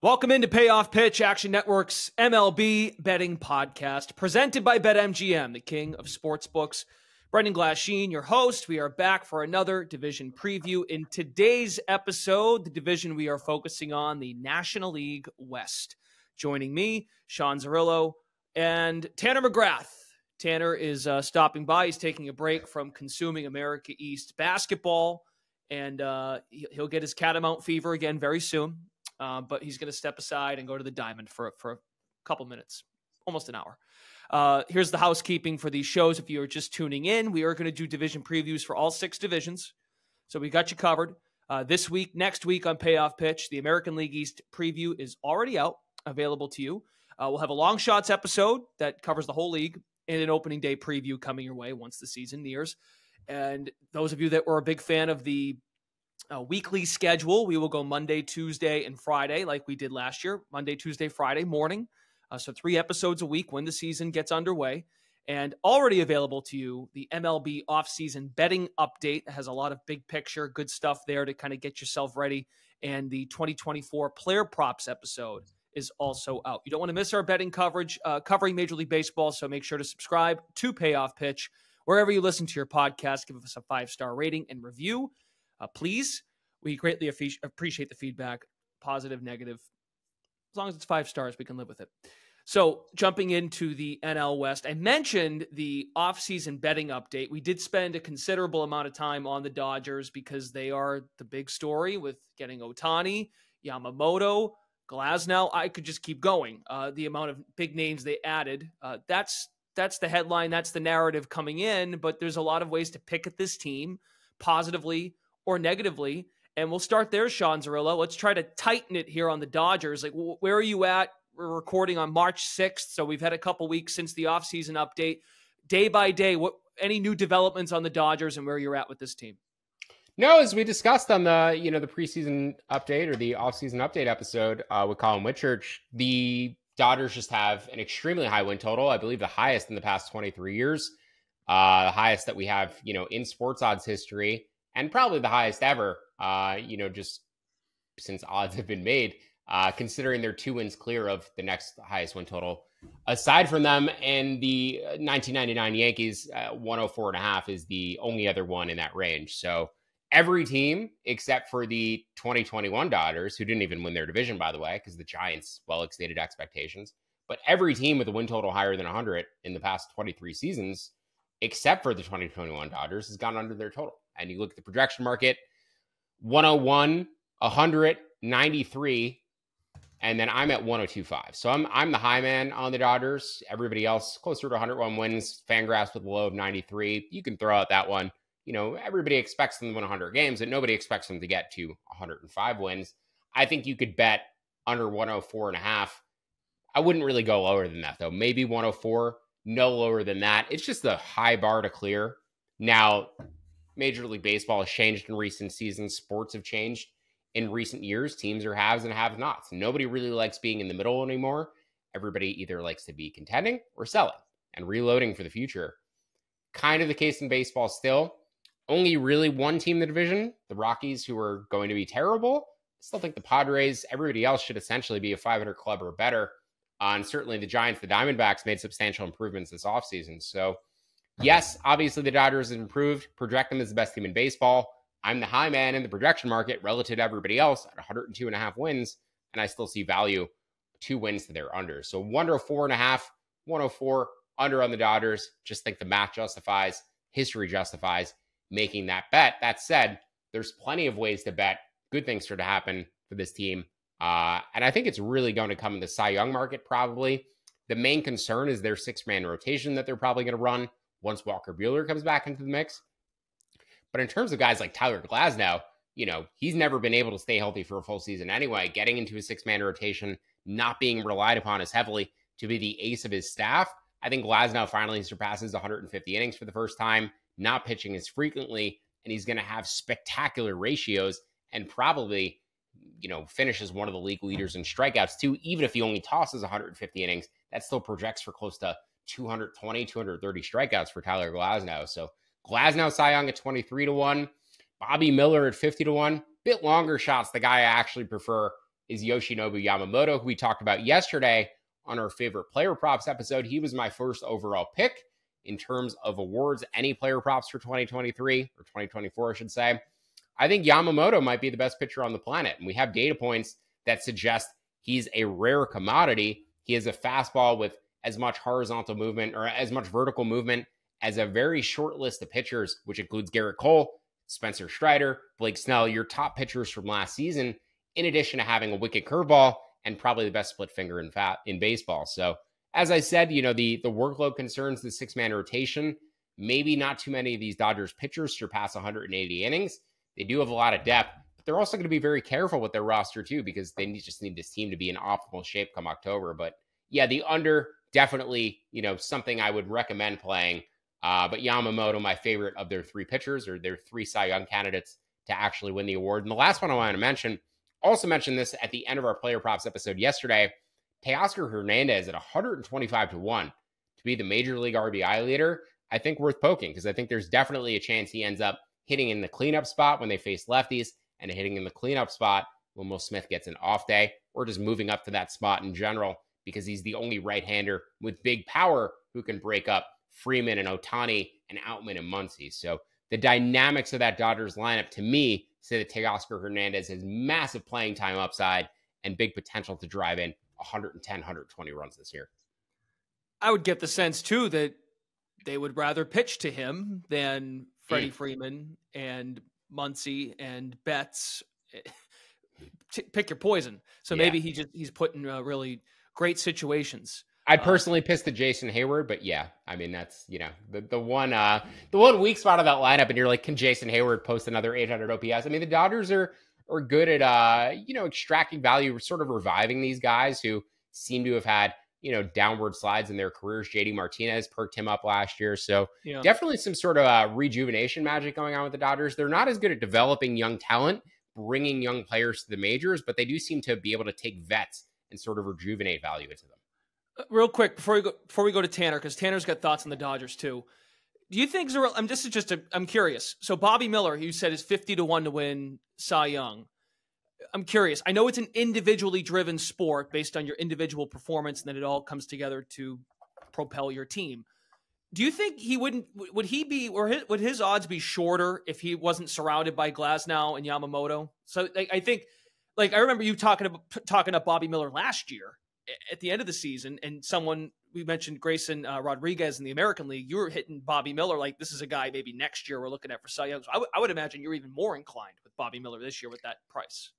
Welcome into Payoff Pitch, Action Network's MLB betting podcast, presented by BetMGM, the king of sportsbooks. Brendan Glasheen, your host. We are back for another division preview. In today's episode, the division we are focusing on, the National League West. Joining me, Sean Zerillo and Tanner McGrath. Tanner is stopping by. He's taking a break from consuming America East basketball, and he'll get his catamount fever again very soon. But he's going to step aside and go to the Diamond for a couple minutes, almost an hour. Here's the housekeeping for these shows. If you are just tuning in, we are going to do division previews for all 6 divisions. So we got you covered. This week, next week on Payoff Pitch, the American League East preview is already out, available to you. We'll have a long shots episode that covers the whole league and an opening day preview coming your way once the season nears. And those of you that were a big fan of the weekly schedule, we will go Monday, Tuesday, and Friday like we did last year. Monday, Tuesday, Friday morning. So 3 episodes a week when the season gets underway. And already available to you, the MLB offseason betting update that has a lot of big picture, good stuff there to kind of get yourself ready. And the 2024 player props episode is also out. You don't want to miss our betting coverage covering Major League Baseball, so make sure to subscribe to Payoff Pitch. Wherever you listen to your podcast, give us a 5-star rating and review. Please, we greatly appreciate the feedback, positive, negative. As long as it's 5 stars, we can live with it. So jumping into the NL West, I mentioned the offseason betting update. We did spend a considerable amount of time on the Dodgers because they are the big story with getting Ohtani, Yamamoto, Glasnow. I could just keep going. The amount of big names they added, that's the headline. That's the narrative coming in. But there's a lot of ways to pick at this team positively or negatively. And we'll start there, Sean Zerillo. Let's try to tighten it here on the Dodgers. Like, where are you at? We're recording on March 6th, so we've had a couple weeks since the offseason update. Day by day, any new developments on the Dodgers and where you're at with this team? No, as we discussed on the the preseason update or the offseason update episode with Colin Whitchurch, the Dodgers just have an extremely high win total. I believe the highest in the past 23 years, the highest that we have, in sports odds history, and probably the highest ever, just since odds have been made, considering they're 2 wins clear of the next highest win total. Aside from them and the 1999 Yankees, 104.5 is the only other one in that range. So every team except for the 2021 Dodgers, who didn't even win their division, by the way, because the Giants well exceeded expectations, but every team with a win total higher than 100 in the past 23 seasons, except for the 2021 Dodgers, has gone under their total. And you look at the projection market, 101, 100, 93, and then I'm at 102.5. So I'm the high man on the Dodgers. Everybody else closer to 101 wins. Fangraphs with a low of 93. You can throw out that one. Everybody expects them to win 100 games, and nobody expects them to get to 105 wins. I think you could bet under 104.5. I wouldn't really go lower than that, though. Maybe 104, no lower than that. It's just a high bar to clear. Now, Major League Baseball has changed in recent seasons. Sports have changed in recent years. Teams are haves and have-nots. Nobody really likes being in the middle anymore. Everybody either likes to be contending or selling and reloading for the future. Kind of the case in baseball still. Only really one team in the division, the Rockies, who are going to be terrible. I still think the Padres, everybody else should essentially be a 500 club or better. And certainly the Giants, the Diamondbacks made substantial improvements this offseason. So yes, obviously the Dodgers have improved. Project them as the best team in baseball. I'm the high man in the projection market relative to everybody else at 102.5 wins, and I still see value 2 wins to their under. So 104.5, 104 under on the Dodgers. Just think the math justifies, history justifies making that bet. That said, there's plenty of ways to bet good things are to happen for this team. And I think it's really going to come in the Cy Young market probably. The main concern is their 6-man rotation that they're probably going to run once Walker Buehler comes back into the mix. But in terms of guys like Tyler Glasnow, he's never been able to stay healthy for a full season anyway. Getting into a 6-man rotation, not being relied upon as heavily to be the ace of his staff. I think Glasnow finally surpasses 150 innings for the first time, not pitching as frequently, and he's going to have spectacular ratios and probably, finishes one of the league leaders in strikeouts too. Even if he only tosses 150 innings, that still projects for close to 220, 230 strikeouts for Tyler Glasnow. So Glasnow Cy Young at 23-1, Bobby Miller at 50-1. Bit longer shots. The guy I actually prefer is Yoshinobu Yamamoto, who we talked about yesterday on our favorite player props episode. He was my first overall pick in terms of awards, any player props for 2023 or 2024, I should say. I think Yamamoto might be the best pitcher on the planet. And we have data points that suggest he's a rare commodity. He has a fastball with as much horizontal movement or as much vertical movement as a very short list of pitchers, which includes Garrett Cole, Spencer Strider, Blake Snell, your top pitchers from last season, in addition to having a wicked curveball and probably the best split finger in baseball. So as I said, the workload concerns, the 6-man rotation, maybe not too many of these Dodgers pitchers surpass 180 innings. They do have a lot of depth, but they're also going to be very careful with their roster too, because they just need this team to be in optimal shape come October. But yeah, the under definitely, something I would recommend playing. But Yamamoto, my favorite of their 3 pitchers, or their 3 Cy Young candidates to actually win the award. And the last one I want to mention, also mentioned this at the end of our player props episode yesterday, Teoscar Hernandez at 125 to 1 to be the major league RBI leader. I think worth poking, because I think there's definitely a chance he ends up hitting in the cleanup spot when they face lefties, and hitting in the cleanup spot when Will Smith gets an off day, or just moving up to that spot in general, because he's the only right-hander with big power who can break up Freeman and Ohtani and Outman and Muncy. So the dynamics of that Dodgers lineup, to me, say that Teoscar Hernandez has massive playing time upside and big potential to drive in 110, 120 runs this year. I would get the sense, too, that they would rather pitch to him than Freddie Freeman and Muncy and Betts. Pick your poison. So maybe he's put in really great situations. I'd personally piss to Jason Hayward, but yeah, I mean, that's, the one weak spot of that lineup, and you're like, can Jason Hayward post another 800 OPS? I mean, the Dodgers are good at, extracting value, sort of reviving these guys who seem to have had, downward slides in their careers. JD Martinez perked him up last year. So definitely some sort of rejuvenation magic going on with the Dodgers. They're not as good at developing young talent, bringing young players to the majors, but they do seem to be able to take vets and sort of rejuvenate value into them. Real quick, before we go to Tanner, because Tanner's got thoughts on the Dodgers too. Do you think I'm curious. So Bobby Miller, you said, is 50 to 1 to win Cy Young. I'm curious. I know it's an individually driven sport based on your individual performance, and then it all comes together to propel your team. Do you think would his odds be shorter if he wasn't surrounded by Glasnow and Yamamoto? So I think, I remember you talking up Bobby Miller last year at the end of the season, and we mentioned Grayson Rodriguez in the American League. You were hitting Bobby Miller like this is a guy maybe next year we're looking at for Cy Young. So I would imagine you're even more inclined with Bobby Miller this year with that price.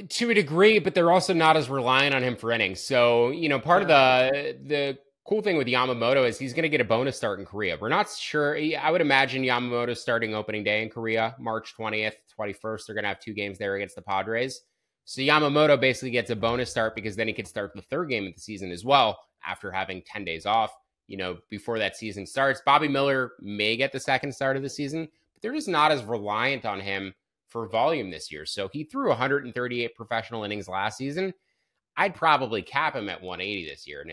To a degree, but they're also not as reliant on him for innings. So, part of the cool thing with Yamamoto is he's going to get a bonus start in Korea. We're not sure. I would imagine Yamamoto starting opening day in Korea, March 20th, 21st. They're going to have 2 games there against the Padres. So Yamamoto basically gets a bonus start because then he could start the 3rd game of the season as well after having 10 days off, before that season starts. Bobby Miller may get the 2nd start of the season, but they're just not as reliant on him for volume this year. So he threw 138 professional innings last season. I'd probably cap him at 180 this year. And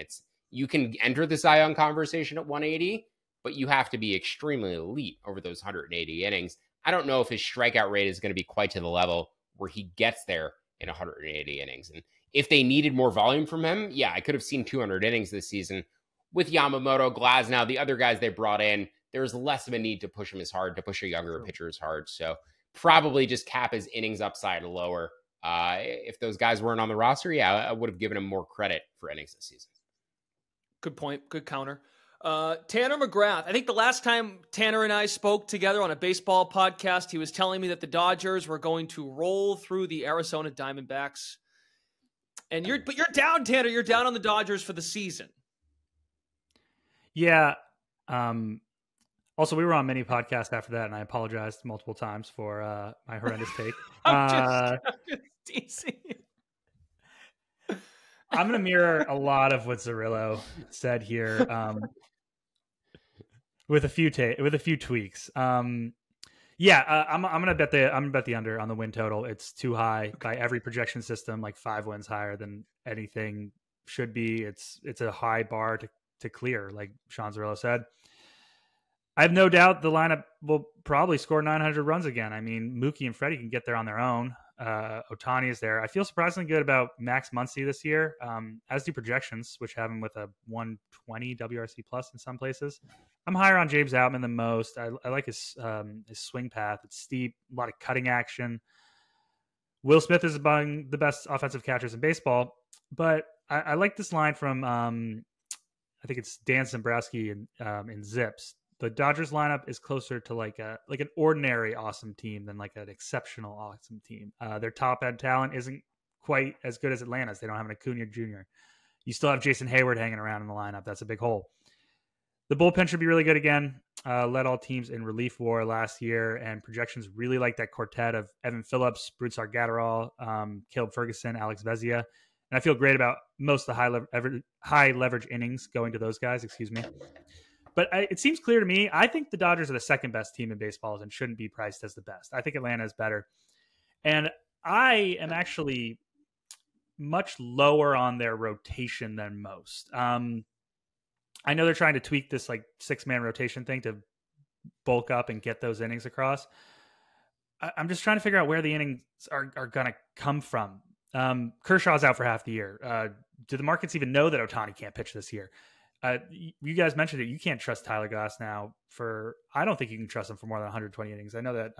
you can enter the Cy Young conversation at 180, but you have to be extremely elite over those 180 innings. I don't know if his strikeout rate is going to be quite to the level where he gets there in 180 innings. And if they needed more volume from him, I could have seen 200 innings this season. With Yamamoto, Glasnow, the other guys they brought in, there's less of a need to push him as hard, to push a younger pitcher as hard. So probably just cap his innings upside lower. If those guys weren't on the roster, I would have given him more credit for innings this season. Good point. Good counter. Tanner McGrath. I think the last time Tanner and I spoke together on a baseball podcast, he was telling me that the Dodgers were going to roll through the Arizona Diamondbacks. And you're down, Tanner. You're down on the Dodgers for the season. Yeah. Also, we were on many podcasts after that, and I apologized multiple times for my horrendous take. I'm just teasing you. I'm going to mirror a lot of what Zerillo said here, with a few tweaks. I'm going to bet the under on the win total. It's too high by every projection system, like 5 wins higher than anything should be. It's a high bar to clear, like Sean Zerillo said. I have no doubt the lineup will probably score 900 runs again. I mean, Mookie and Freddie can get there on their own. Ohtani is there. I feel surprisingly good about Max Muncy this year, as do projections, which have him with a 120 WRC plus in some places. I'm higher on James Outman than most. I like his swing path. It's steep, a lot of cutting action. Will Smith is among the best offensive catchers in baseball, but I like this line from I think it's Dan Dombrowski in Zips. The Dodgers lineup is closer to like an ordinary awesome team than like an exceptional awesome team. Their top end talent isn't quite as good as Atlanta's. They don't have an Acuna Jr. You still have Jason Hayward hanging around in the lineup. That's a big hole. The bullpen should be really good again. Led all teams in relief WAR last year, and projections really like that quartet of Evan Phillips, Brusar Gatterall, Caleb Ferguson, Alex Vezia. And I feel great about most of the high leverage innings going to those guys, But it seems clear to me, I think the Dodgers are the second best team in baseball and shouldn't be priced as the best. I think Atlanta is better. And I am actually much lower on their rotation than most. I know they're trying to tweak this like 6-man rotation thing to bulk up and get those innings across. I'm just trying to figure out where the innings are going to come from. Kershaw's out for half the year. Do the markets even know that Ohtani can't pitch this year? You guys mentioned it. You can't trust Tyler Glass now I don't think you can trust him for more than 120 innings. I know that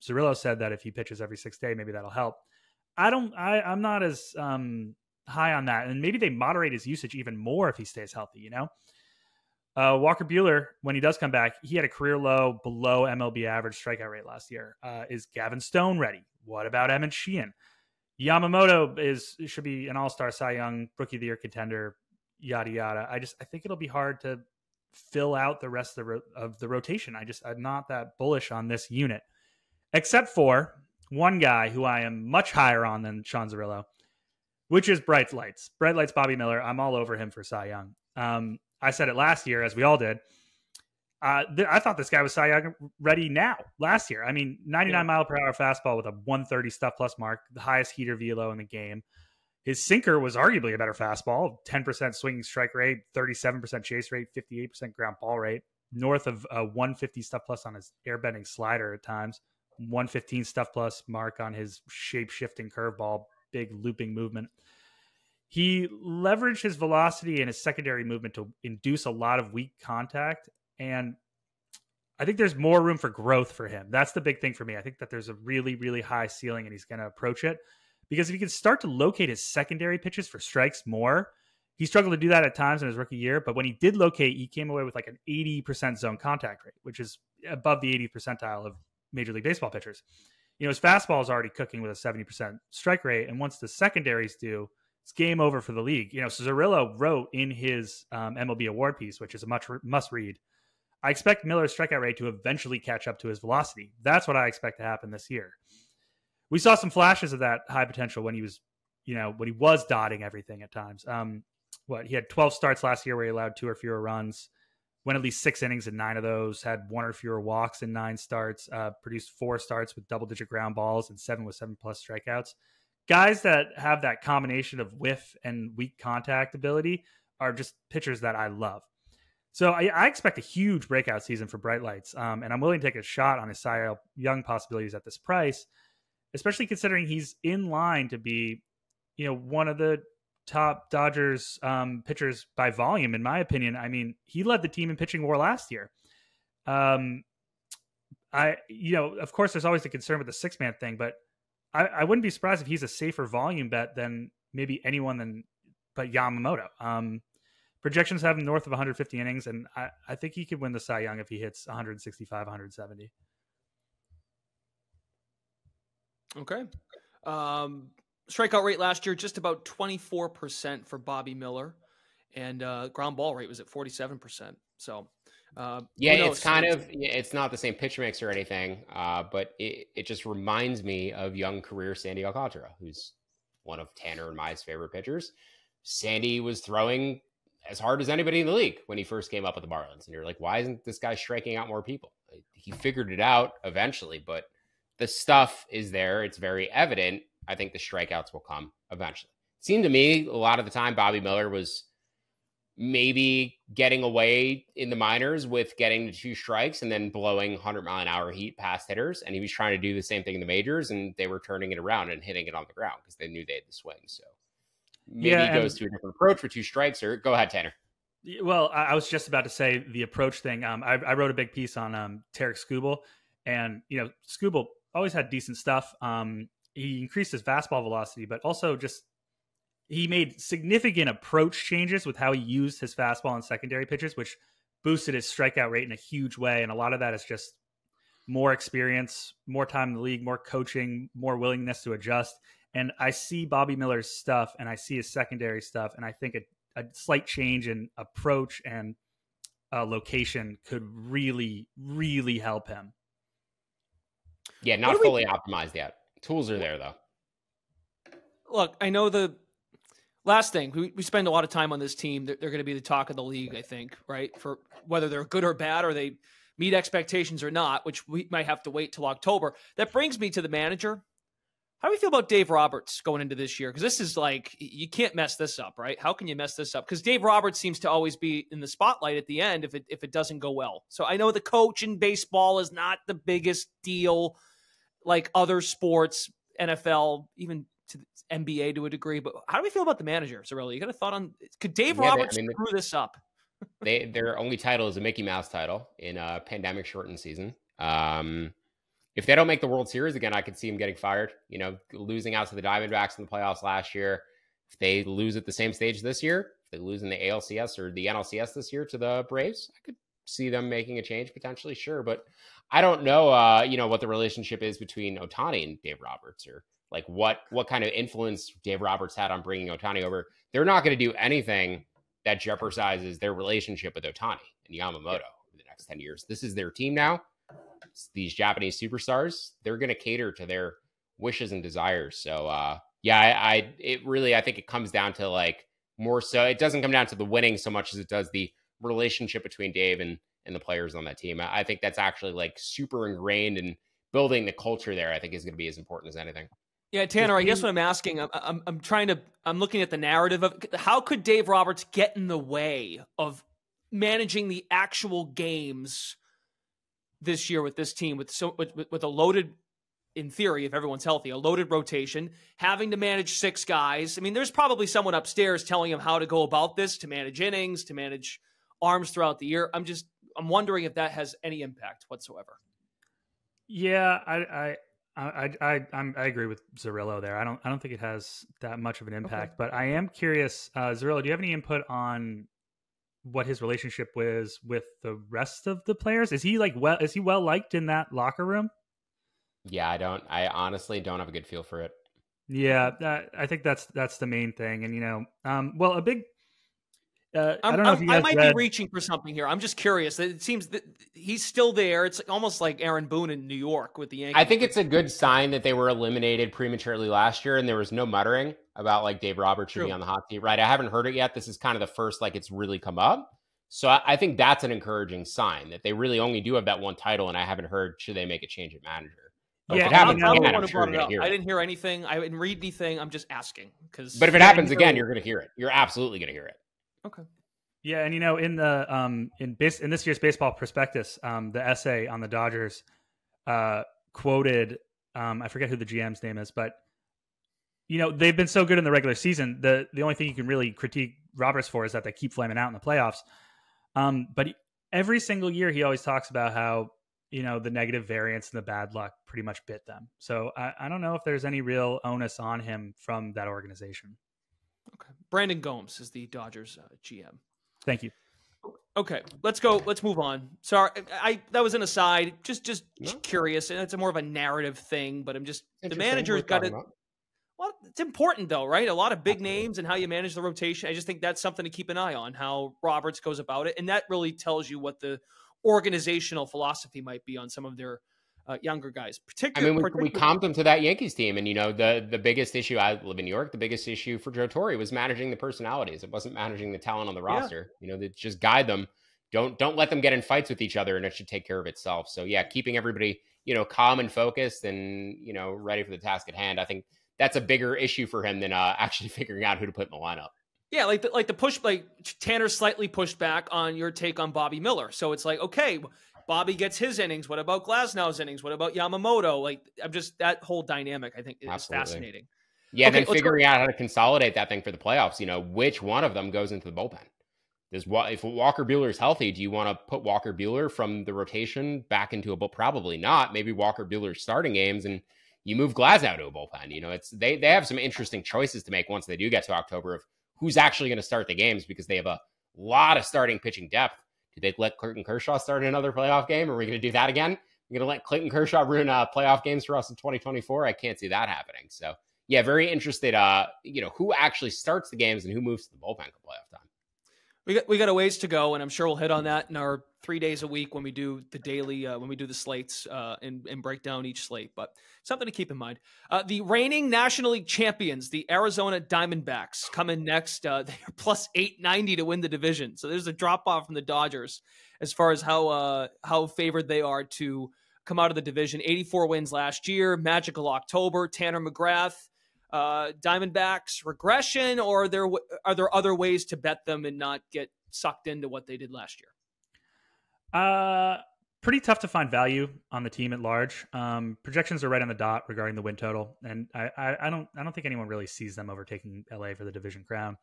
Cirillo said that if he pitches every 6th day, maybe that'll help. I'm not as high on that. And maybe they moderate his usage even more if he stays healthy, Walker Buehler, when he does come back, he had a career low below MLB average strikeout rate last year. Is Gavin Stone ready? What about Emmett Sheehan? Yamamoto should be an all-star Cy Young Rookie of the Year contender, yada, yada. I think it'll be hard to fill out the rest of the rotation. I'm not that bullish on this unit, except for one guy who I am much higher on than Sean Zerillo, which is Bright Lights. Bright Lights Bobby Miller. I'm all over him for Cy Young. I said it last year, as we all did. I thought this guy was Cy Young ready now. Last year, 99 mile per hour fastball with a 130 stuff plus mark, the highest heater velo in the game. His sinker was arguably a better fastball, 10% swinging strike rate, 37% chase rate, 58% ground ball rate, north of 150 stuff plus on his air bending slider at times, 115 stuff plus mark on his shape shifting curveball, big looping movement. He leveraged his velocity and his secondary movement to induce a lot of weak contact. And I think there's more room for growth for him. That's the big thing for me. I think that there's a really, really high ceiling and he's going to approach it. Because if he can start to locate his secondary pitches for strikes more, he struggled to do that at times in his rookie year. But when he did locate, he came away with like an 80% zone contact rate, which is above the 80th percentile of Major League Baseball pitchers. His fastball is already cooking with a 70% strike rate. And once the secondaries do, it's game over for the league. Cirillo wrote in his MLB award piece, which is a must read. I expect Miller's strikeout rate to eventually catch up to his velocity. That's what I expect to happen this year. We saw some flashes of that high potential when he was dotting everything at times. He had 12 starts last year where he allowed 2 or fewer runs, went at least 6 innings in 9 of those, had 1 or fewer walks in 9 starts, produced 4 starts with double-digit ground balls and 7 with 7+ strikeouts. Guys that have that combination of whiff and weak contact ability are just pitchers that I love. So I expect a huge breakout season for Bright Lights, and I'm willing to take a shot on his Cy Young possibilities at this price, especially considering he's in line to be, one of the top Dodgers pitchers by volume, in my opinion. He led the team in pitching WAR last year. Of course, there's always the concern with the 6-man thing, but I wouldn't be surprised if he's a safer volume bet than maybe anyone but Yamamoto. Projections have him north of 150 innings, and I think he could win the Cy Young if he hits 165, 170. Okay. Strikeout rate last year, just about 24% for Bobby Miller, and ground ball rate was at 47%. So, it's not the same pitch mix or anything, but it just reminds me of young career Sandy Alcantara, who's one of Tanner and my favorite pitchers. Sandy was throwing as hard as anybody in the league when he first came up with the Marlins. And you're like, why isn't this guy striking out more people? He figured it out eventually, but the stuff is there. It's very evident. I think the strikeouts will come eventually. It seemed to me a lot of the time Bobby Miller was maybe getting away in the minors with getting to 2 strikes and then blowing 100-mile-an-hour heat past hitters. And he was trying to do the same thing in the majors, and they were turning it around and hitting it on the ground because they knew they had the swing. So maybe he goes to a different approach with 2 strikes. Or go ahead, Tanner. Well, I was just about to say the approach thing. I wrote a big piece on Tarek Skubal, and Skubal always had decent stuff. He increased his fastball velocity, but also just he made significant approach changes with how he used his fastball and secondary pitches, which boosted his strikeout rate in a huge way. And a lot of that is just more experience, more time in the league, more coaching, more willingness to adjust. And I see Bobby Miller's stuff and I see his secondary stuff. And I think a slight change in approach and location could really, really help him. Yeah, not fully optimized yet. Tools are there, though. Look, I know the last thing, we spend a lot of time on this team. They're going to be the talk of the league, I think, right? For whether they're good or bad, or they meet expectations or not, which we might have to wait till October. That brings me to the manager. How do we feel about Dave Roberts going into this year? Because this is like, you can't mess this up, right? How can you mess this up? Because Dave Roberts seems to always be in the spotlight at the end if it doesn't go well. So I know the coach in baseball is not the biggest deal like other sports, NFL, even to the NBA to a degree. But how do we feel about the manager, Zarrilli? You got a thought on, could Dave Roberts screw this up? Their only title is a Mickey Mouse title in a pandemic shortened season. If they don't make the World Series again, I could see him getting fired, losing out to the Diamondbacks in the playoffs last year. If they lose at the same stage this year, if they lose in the ALCS or the NLCS this year to the Braves, I could see them making a change potentially, sure. But I don't know, what the relationship is between Ohtani and Dave Roberts, or like what kind of influence Dave Roberts had on bringing Ohtani over. They're not going to do anything that jeopardizes their relationship with Ohtani and Yamamoto over the next 10 years. This is their team now. It's these Japanese superstars, they're going to cater to their wishes and desires. So, I think it comes down to like more so. It doesn't come down to the winning so much as it does the relationship between Dave and the players on that team. I think that's actually like super ingrained, and building the culture there, I think, is going to be as important as anything. Yeah, Tanner, I guess what I'm asking, I'm looking at the narrative of how could Dave Roberts get in the way of managing the actual games this year with this team, with a loaded, in theory, if everyone's healthy, a loaded rotation, having to manage 6 guys. I mean, there's probably someone upstairs telling him how to go about this, to manage innings, to manage arms throughout the year. I'm wondering if that has any impact whatsoever. Yeah, I agree with Zarrillo there. I don't think it has that much of an impact, but I am curious, Zarrillo, do you have any input on what his relationship was with the rest of the players? Is he well liked in that locker room? Yeah, I honestly don't have a good feel for it. Yeah, I think that's the main thing. And, a big, I don't know if you I guys might read... be reaching for something here. I'm just curious. It seems that he's still there. It's almost like Aaron Boone in New York with the Yankees. I think it's a good sign that they were eliminated prematurely last year, and there was no muttering about like Dave Roberts should be on the hot seat, right? I haven't heard it yet. This is kind of the first like it's really come up. So I think that's an encouraging sign that they really only do have that one title, and I haven't heard should they make a change at manager. But if it happens again, I'm sure you're going to hear it. I didn't hear anything. I didn't read anything. I'm just asking. But if it happens again, you're going to hear it. You're absolutely going to hear it. Okay. Yeah, and in the in this year's baseball prospectus, the essay on the Dodgers quoted I forget who the GM's name is, but they've been so good in the regular season. The only thing you can really critique Roberts for is that they keep flaming out in the playoffs. But every single year he always talks about how the negative variance and the bad luck pretty much bit them. So I don't know if there's any real onus on him from that organization. Okay, Brandon Gomes is the Dodgers GM. Thank you. Okay, let's go. Let's move on. Sorry, that was an aside. Just curious, and it's more of a narrative thing. But I'm just the manager's got to. Well, it's important though, right? A lot of big names and how you manage the rotation. I just think that's something to keep an eye on, how Roberts goes about it, and that really tells you what the organizational philosophy might be on some of their younger guys. We comped them to that Yankees team, and the biggest issue. I live in New York. The biggest issue for Joe Torre was managing the personalities. It wasn't managing the talent on the roster. They just guide them. Don't let them get in fights with each other, and it should take care of itself. So yeah, keeping everybody calm and focused, and ready for the task at hand. I think that's a bigger issue for him than actually figuring out who to put in the lineup. Yeah, like the push, like Tanner slightly pushed back on your take on Bobby Miller. So it's like, okay, Bobby gets his innings. What about Glasnow's innings? What about Yamamoto? Like, that whole dynamic, I think, is Absolutely fascinating. Yeah, Okay, then figuring out how to consolidate that thing for the playoffs, which one of them goes into the bullpen. If Walker Buehler is healthy, do you want to put Walker Buehler from the rotation back into a bullpen? Probably not. Maybe Walker Buehler's starting games and you move Glasnow to a bullpen. They have some interesting choices to make once they do get to October of who's actually going to start the games, because they have a lot of starting pitching depth. Do they let Clayton Kershaw start another playoff game? Are we going to do that again? We're going to let Clayton Kershaw ruin playoff games for us in 2024? I can't see that happening. So, yeah, very interested, who actually starts the games and who moves to the bullpen come playoff time. We got a ways to go, and I'm sure we'll hit on that in our 3 days a week when we do the daily, when we do the slates and break down each slate. But something to keep in mind. The reigning National League champions, the Arizona Diamondbacks, come in next. They are plus 890 to win the division. So there's a drop off from the Dodgers as far as how favored they are to come out of the division. 84 wins last year, magical October. Tanner McGrath. Diamondbacks regression, or are there other ways to bet them and not get sucked into what they did last year? Pretty tough to find value on the team at large. Projections are right on the dot regarding the win total, and I don't think anyone really sees them overtaking LA for the division crown.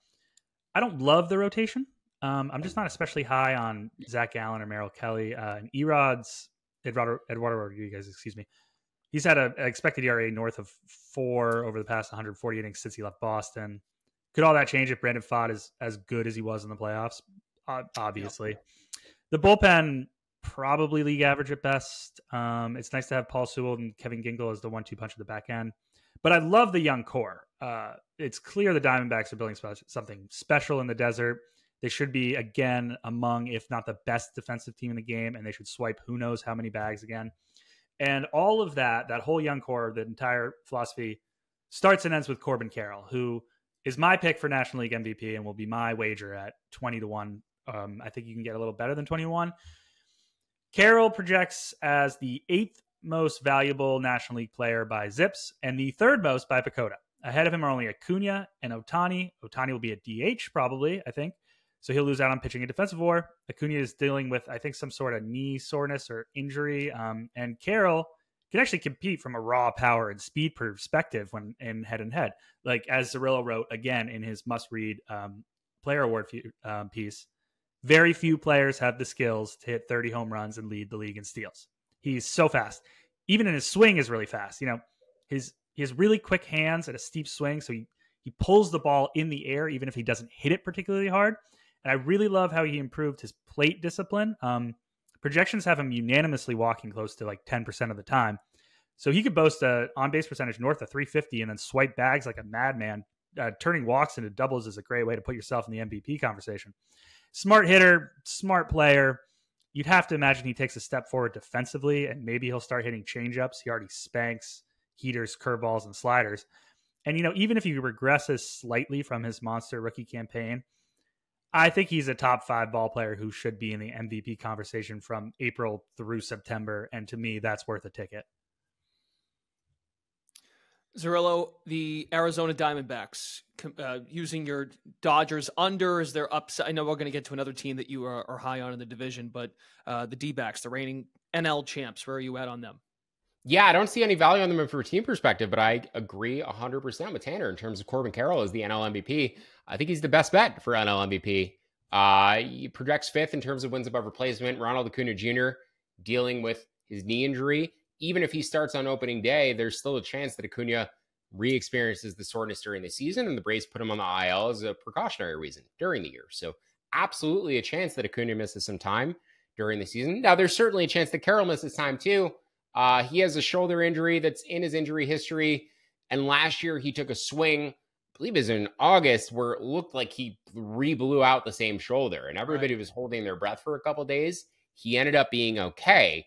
I don't love the rotation. I'm just not especially high on Zach Gallen or Merrill Kelly and Eduardo Rodriguez. Excuse me. He's had an expected ERA north of 4 over the past 140 innings since he left Boston. Could all that change if Brandon Pfaadt is as good as he was in the playoffs? Obviously. Yep. The bullpen, probably league average at best. It's nice to have Paul Sewell and Kevin Gingle as the 1-2 punch at the back end. But I love the young core. It's clear the Diamondbacks are building something special in the desert. They should be, again, among, if not the best defensive team in the game, and they should swipe who knows how many bags again. And all of that whole young core, the entire philosophy, starts and ends with Corbin Carroll, who is my pick for National League MVP and will be my wager at 20-1. I think you can get a little better than 20-1. Carroll projects as the 8th most valuable National League player by Zips and the 3rd most by Pacoda. Ahead of him are only Acuna and Ohtani. Ohtani will be a DH probably, I think. So he'll lose out on pitching and defensive war. Acuna is dealing with, I think, some sort of knee soreness or injury. And Carroll can actually compete from a raw power and speed perspective when in head-and-head. Like, as Cirillo wrote, again, in his must-read player award piece, very few players have the skills to hit 30 home runs and lead the league in steals. He's so fast. Even in his swing is really fast. He has really quick hands at a steep swing, so he pulls the ball in the air, even if he doesn't hit it particularly hard. And I really love how he improved his plate discipline. Projections have him unanimously walking close to like 10% of the time. So he could boast a on-base percentage north of 350 and then swipe bags like a madman. Turning walks into doubles is a great way to put yourself in the MVP conversation. Smart hitter, smart player. You'd have to imagine he takes a step forward defensively, and maybe he'll start hitting changeups. He already spanks heaters, curveballs, and sliders. And, even if he regresses slightly from his monster rookie campaign, I think he's a top 5 ball player who should be in the MVP conversation from April through September. And to me, that's worth a ticket. Cirillo, the Arizona Diamondbacks, using your Dodgers under as their upside. I know we're going to get to another team that you are high on in the division, but the D-backs, the reigning NL champs, where are you at on them? Yeah, I don't see any value on them from a team perspective, but I agree 100% with Tanner in terms of Corbin Carroll as the NL MVP. I think he's the best bet for NL MVP. He projects 5th in terms of wins above replacement. Ronald Acuna Jr. dealing with his knee injury. Even if he starts on opening day, there's still a chance that Acuna re-experiences the soreness during the season, and the Braves put him on the IL as a precautionary reason during the year. So absolutely a chance that Acuna misses some time during the season. Now, there's certainly a chance that Carroll misses time too. He has a shoulder injury that's in his injury history. And last year he took a swing, I believe it was in August, where it looked like he re-blew out the same shoulder and everybody was holding their breath for a couple of days. He ended up being okay,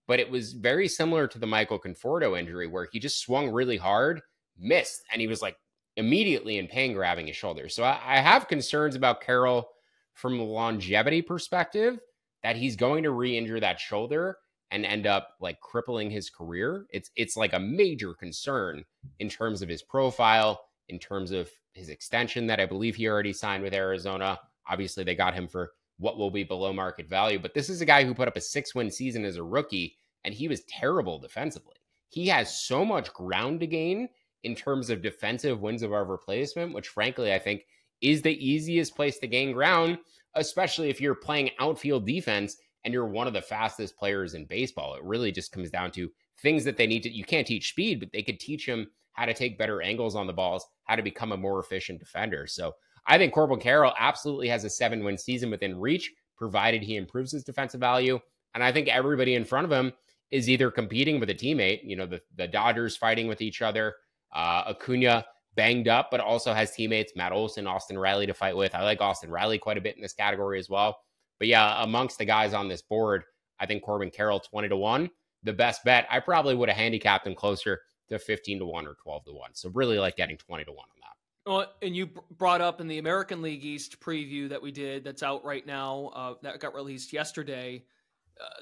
but it was very similar to the Michael Conforto injury where he just swung really hard, missed, and he was like immediately in pain grabbing his shoulder. So I have concerns about Carroll from a longevity perspective that he's going to re-injure that shoulder and end up like crippling his career. It's like a major concern in terms of his profile, in terms of his extension that I believe he already signed with Arizona. Obviously, they got him for what will be below market value. But this is a guy who put up a 6-win season as a rookie, and he was terrible defensively. He has so much ground to gain in terms of defensive wins above replacement, which frankly, I think is the easiest place to gain ground, especially if you're playing outfield defense and you're one of the fastest players in baseball. It really just comes down to things that they need to, you can't teach speed, but they could teach him how to take better angles on the balls, how to become a more efficient defender. So I think Corbin Carroll absolutely has a 7-win season within reach, provided he improves his defensive value. And I think everybody in front of him is either competing with a teammate, the Dodgers fighting with each other, Acuna banged up, but also has teammates, Matt Olson, Austin Riley to fight with. I like Austin Riley quite a bit in this category as well. But yeah, amongst the guys on this board, I think Corbin Carroll 20-1, the best bet. I probably would have handicapped him closer to 15-1 or 12-1. So really like getting 20-1 on that. Well, and you brought up in the American League East preview that we did, that's out right now, that got released yesterday,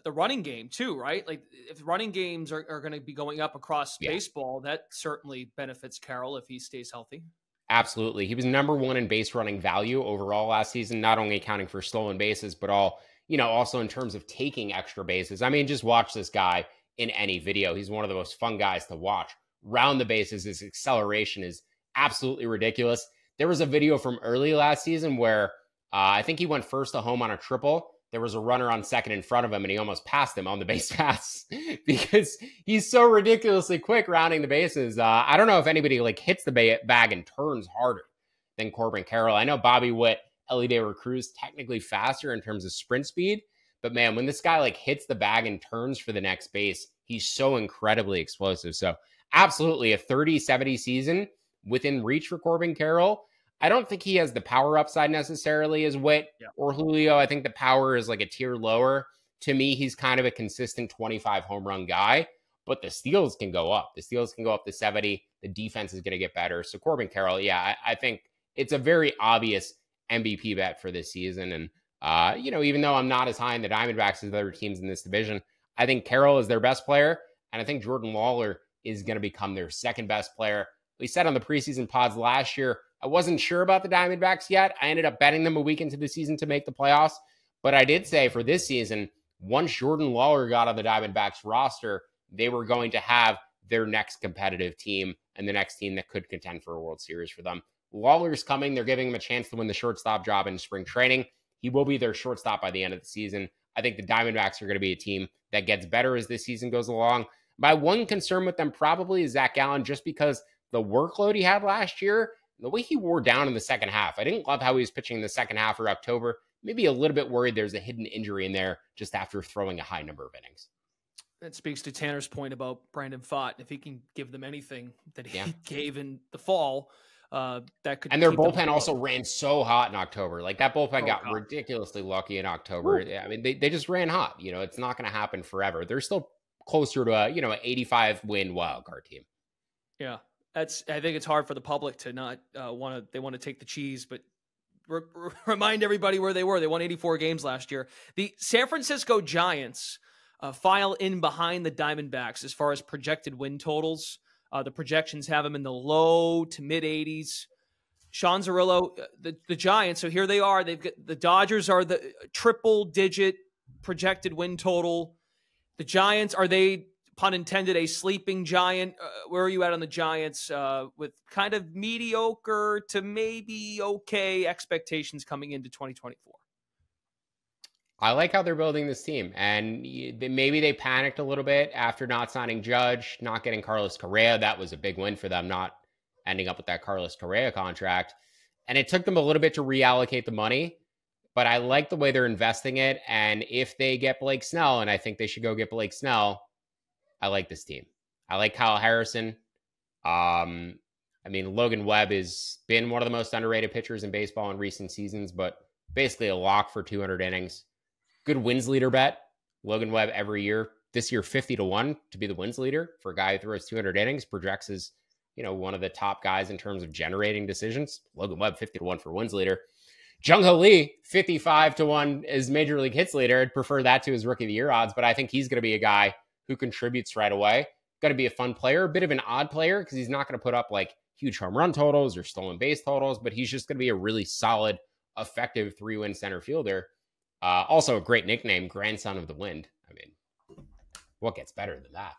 the running game too, right? Like if running games are going to be going up across baseball, that certainly benefits Carroll if he stays healthy. Absolutely. He was number 1 in base running value overall last season, not only accounting for stolen bases, but also in terms of taking extra bases. I mean, just watch this guy in any video. He's one of the most fun guys to watch. Round the bases, his acceleration is absolutely ridiculous. There was a video from early last season where I think he went first to home on a triple. There was a runner on second in front of him, and he almost passed him on the base pass because he's so ridiculously quick rounding the bases. I don't know if anybody hits the bag and turns harder than Corbin Carroll. I know Bobby Witt, Elly De La Cruz, technically faster in terms of sprint speed, but man, when this guy hits the bag and turns for the next base, he's so incredibly explosive. So absolutely a 30-70 season within reach for Corbin Carroll. I don't think he has the power upside necessarily as Witt or Julio. I think the power is a tier lower. To me, he's kind of a consistent 25 home run guy, but the steals can go up. The steals can go up to 70. The defense is going to get better. So Corbin Carroll, I think it's a very obvious MVP bet for this season. And, even though I'm not as high in the Diamondbacks as other teams in this division, I think Carroll is their best player. And I think Jordan Lawler is going to become their second best player. We said on the preseason pods last year, I wasn't sure about the Diamondbacks yet. I ended up betting them a week into the season to make the playoffs. But I did say for this season, once Jordan Lawler got on the Diamondbacks roster, they were going to have their next competitive team and the next team that could contend for a World Series for them. Lawler's coming. They're giving him a chance to win the shortstop job in spring training. He will be their shortstop by the end of the season. I think the Diamondbacks are going to be a team that gets better as this season goes along. My one concern with them probably is Zach Gallen, just because the workload he had last year, the way he wore down in the second half. I didn't love how he was pitching in the second half or October. Maybe a little bit worried there's a hidden injury in there just after throwing a high number of innings. That speaks to Tanner's point about Brandon Pfaadt. If he can give them anything that he gave in the fall, that could. And their bullpen also ran so hot in October. That bullpen got ridiculously lucky in October. Ooh. I mean, they just ran hot. It's not going to happen forever. They're still closer to an 85-win wild card team. Yeah. I think it's hard for the public to not want to take the cheese, but remind everybody where they were. They won 84 games last year. The San Francisco Giants file in behind the Diamondbacks as far as projected win totals. The projections have them in the low to mid 80s. Sean Zerillo, the Giants. So here they are. They've got the Dodgers are the triple digit projected win total. The Giants, are they, pun intended, a sleeping giant? Where are you at on the Giants with kind of mediocre to maybe okay expectations coming into 2024? I like how they're building this team, and maybe they panicked a little bit after not signing Judge, not getting Carlos Correa. That was a big win for them, not ending up with that Carlos Correa contract. And it took them a little bit to reallocate the money, but I like the way they're investing it. And if they get Blake Snell, and I think they should go get Blake Snell, I like this team. I like Kyle Harrison. Logan Webb has been one of the most underrated pitchers in baseball in recent seasons, but basically a lock for 200 innings. Good wins leader bet. Logan Webb every year. This year, 50-1 to be the wins leader for a guy who throws 200 innings. Projects as, one of the top guys in terms of generating decisions. Logan Webb, 50-1 for wins leader. Jung-Ho Lee, 55-1 as major league hits leader. I'd prefer that to his rookie of the year odds, but I think he's going to be a guy who contributes right away. Going to be a fun player, a bit of an odd player because he's not going to put up huge home run totals or stolen base totals, but he's just going to be a really solid, effective 3-win center fielder. Also a great nickname, Grandson of the Wind. I mean, what gets better than that?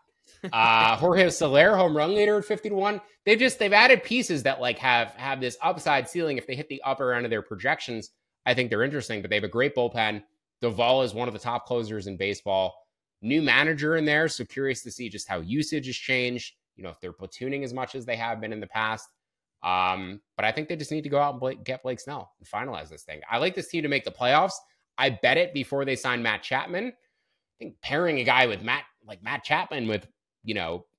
Jorge Soler, home run leader at 50-1. They've added pieces that like have this upside ceiling. If they hit the upper end of their projections, I think they're interesting, but they have a great bullpen. Duvall is one of the top closers in baseball. New manager in there, so curious to see just how usage has changed, if they're platooning as much as they have been in the past. But I think they just need to go out and get Blake Snell and finalize this thing. I like this team to make the playoffs. I bet it before they sign Matt Chapman. I think pairing a guy with Matt Chapman with,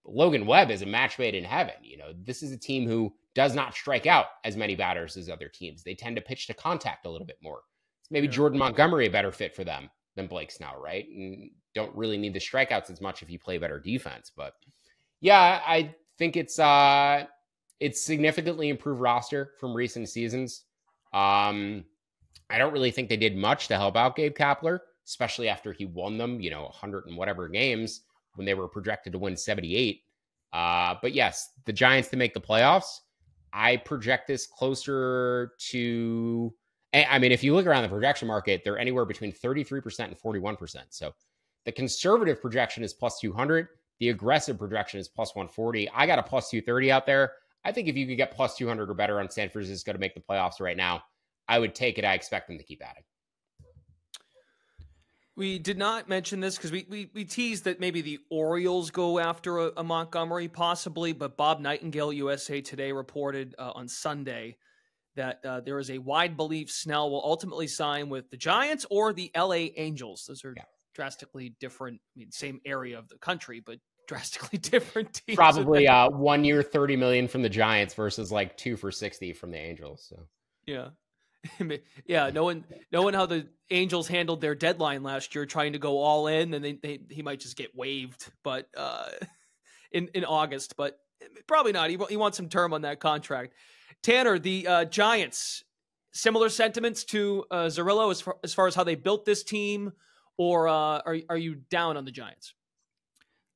Logan Webb is a match made in heaven. This is a team who does not strike out as many batters as other teams. They tend to pitch to contact a little bit more. It's maybe Jordan Montgomery a better fit for them than Blake Snell, right? And don't really need the strikeouts as much if you play better defense. But yeah, I think it's significantly improved roster from recent seasons. I don't really think they did much to help out Gabe Kapler, especially after he won them, 100 and whatever games when they were projected to win 78. But yes, the Giants to make the playoffs. I project this closer to, I mean, if you look around the projection market, they're anywhere between 33% and 41%. So the conservative projection is plus 200. The aggressive projection is plus 140. I got a plus 230 out there. I think if you could get plus 200 or better on San Francisco to make the playoffs right now, I would take it. I expect them to keep adding. We did not mention this because we teased that maybe the Orioles go after a Montgomery possibly, but Bob Nightingale, USA Today, reported on Sunday that there is a wide belief Snell will ultimately sign with the Giants or the LA Angels. Those are drastically different, same area of the country, but drastically different teams. Probably 1 year, $30 million from the Giants versus like 2 for $60 from the Angels. So yeah. Yeah, knowing how the Angels handled their deadline last year, trying to go all in, and he might just get waived, but in August, but probably not. He wants some term on that contract. Tanner, the Giants, similar sentiments to Zerillo as far as how they built this team, or are you down on the Giants?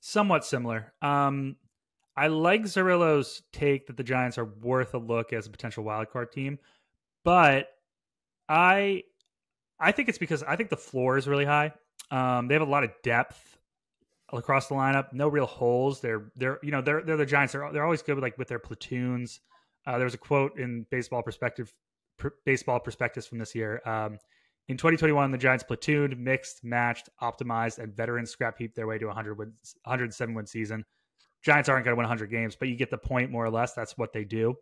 Somewhat similar. I like Zerillo's take that the Giants are worth a look as a potential wildcard team, but I think it's because I think the floor is really high. They have a lot of depth across the lineup, no real holes. They're the Giants. They're always good with their platoons. There was a quote in Baseball Prospectus from this year. In 2021, the Giants platooned, mixed, matched, optimized, and veterans scrap heaped their way to 107-win season. Giants aren't going to win 100 games, but you get the point more or less. That's what they do.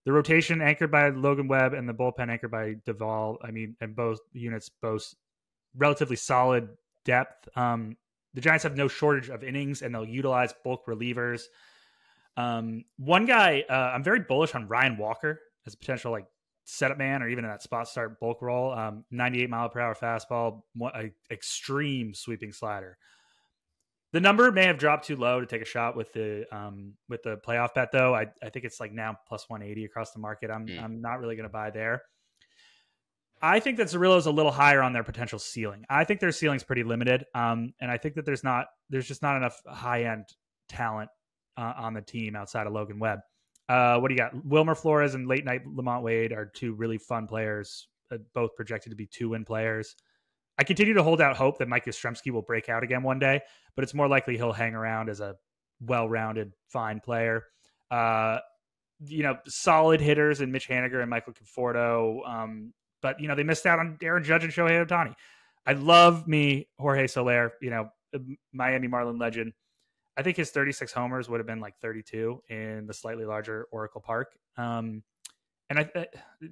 The rotation anchored by Logan Webb and the bullpen anchored by Duvall. And both units boast relatively solid depth. The Giants have no shortage of innings, and they'll utilize bulk relievers. One guy, I'm very bullish on Ryan Walker as a potential setup man, or even in that spot start bulk role. 98 mile per hour fastball, extreme sweeping slider. The number may have dropped too low to take a shot with the playoff bet, though. I think it's now plus 180 across the market. I'm not really going to buy there. I think that Zerillo is a little higher on their potential ceiling. I think their ceiling's pretty limited, and I think that there's just not enough high end talent on the team outside of Logan Webb. What do you got? Wilmer Flores and late night Lamont Wade are two really fun players, both projected to be 2-win players. I continue to hold out hope that Mike Yastrzemski will break out again one day, but it's more likely he'll hang around as a well-rounded, fine player. Solid hitters in Mitch Haniger and Michael Conforto. But they missed out on Aaron Judge and Shohei Ohtani. I love me Jorge Soler, Miami Marlin legend. I think his 36 homers would have been 32 in the slightly larger Oracle Park. And